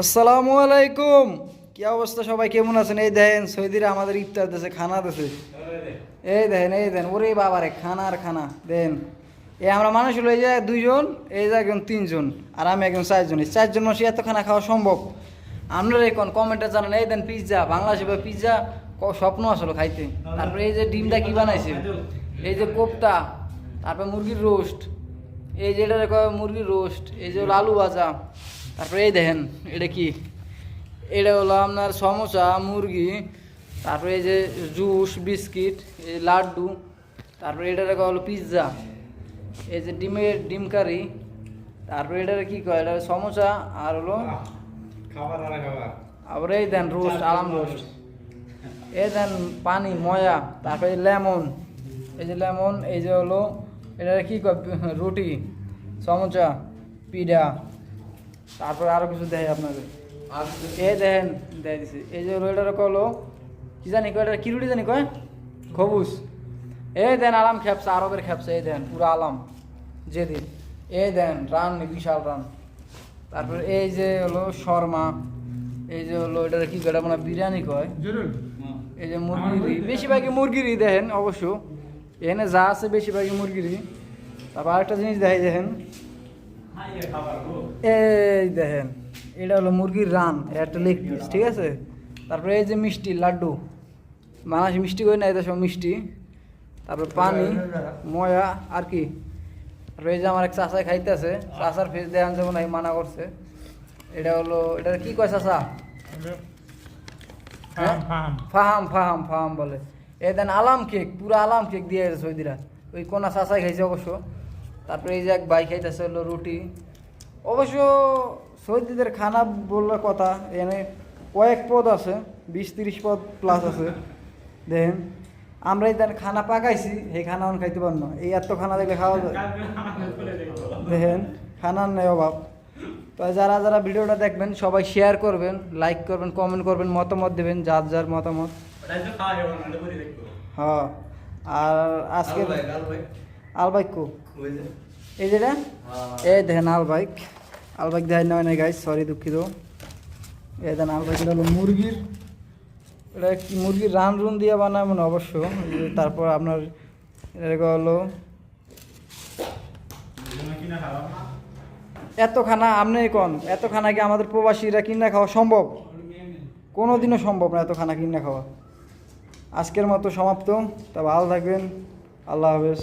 আসসালামু আলাইকুম। কি অবস্থা, সবাই কেমন আছেন? এই দেখেন সৌদিরা আমাদের ইফতার দেশে খানা দেশে। এই দেখেন ওরে বাবারে খানা আর খানা দেন। এই আমরা মানুষ হলো এই যে দুইজন, এই যে একজন তিনজন, আর আমি একজন চারজন। এই চারজন মানুষ এত খানা খাওয়া সম্ভব? আপনারা এখন কমেন্টে জানান। এই দেন পিৎজা, বাংলাদেশে পিৎজা স্বপ্ন আসলো খাইতে। তারপরে এই যে ডিমটা কি বানাইছে, এই যে কোপ্তা, তারপরে মুরগির রোস্ট, এই যে এটা মুরগির রোস্ট, এই যে হলো আলু ভাজা। তারপরে এই দেখেন এটা কি, এটা হলো আপনার সমোসা মুরগি, তারপরে এই যে জুস বিস্কিট, এই লাড্ডু, তারপরে এটা হলো পিৎজা, এই যে ডিম কারি, তারপরে এটা কি কয়, এটা সমোসা আর হলো খাবার আর খাবার। আবার এই দেন রোস্ট, আরাম রোস্ট, এই দেন পানি ময়া, তারপরে লেমন, এই যে লেমন, এই যে হলো এটা কি কয় রুটি, সমোসা, পিঠা, তারপরে আরো কিছু দেয় আপনাদের। এই দেখেন দেয় দিছে, এই যে হলো এটা হলো কি জানি কয়, এটা কি রুটি জানি কয়, খবুস। এই দেন আরাম খেপসা, আরবের খেপসা, এই দেন পুরো আলাম যেদিন। এই দেন রান, বিশাল রান। তারপরে এই যে হলো শর্মা, এই যে হলো এটা কি কয়, মানে বিরিয়ানি কয়, এই যে মুরগিরি, বেশিরভাগই মুরগিরি দেখেন অবশ্য, এখানে যা আছে বেশিরভাগই মুরগিরি। তারপর আরেকটা জিনিস দেখেন, এই দেখেন এটা হলো মুরগির রান, একটা লেগ পিস, ঠিক আছে। তারপরে এই যে মিষ্টি লাড্ডু, মানুষ মিষ্টি করে না, এটা সব মিষ্টি। তারপরে পানি ময়া আর কি। তারপরে এই যে আমার এক চাষায় খাইতেছে, চাষার ফেস দেখান যেমন মানা করছে। এটা হলো এটা কি কয় চাষা, ফাহাম ফাহাম ফাহাম বলে। এই দেন আলাম কেক, পুরো আলাম কেক দিয়ে গেছে সৌদিরা, ওই কোনা চাষাই খাইছে অবশ্য। তারপরে এই যে এক ভাই খাইতেছে হলো রুটি। অবশ্য সৌদিদের খানা বললে কথা, এখানে কয়েক পদ আছে, 20-30 পদ প্লাস আছে। দেখেন আমরা এই খানা পাকাইছি, এই খানা খাইতে পার না, এই এত খানা দেখলে খাওয়া যায়। দেখেন খানার নেই অভাব। তো যারা যারা ভিডিওটা দেখবেন সবাই শেয়ার করবেন, লাইক করবেন, কমেন্ট করবেন, মতামত দেবেন, যার যার মতামত। হ্যাঁ, আর আজকে আলবাইক এই যেটা, এই দেখেন আলবাইক দেখাই নয় নাই গাইস, সরি দুঃখিত। এই দেখেন আলবাইক, এটা হলো মুরগির, এটা কি মুরগির রান দিয়ে বানায় মানে অবশ্য। তারপর আপনার এটা হলো এত খানা, আপনি কোন এত খানা কি আমাদের প্রবাসীরা কিনা খাওয়া সম্ভব? কোনোদিনও সম্ভব না এত খানা কিনা খাওয়া। আজকের মতো সমাপ্ত। তা ভালো থাকবেন, আল্লাহ হাফেজ।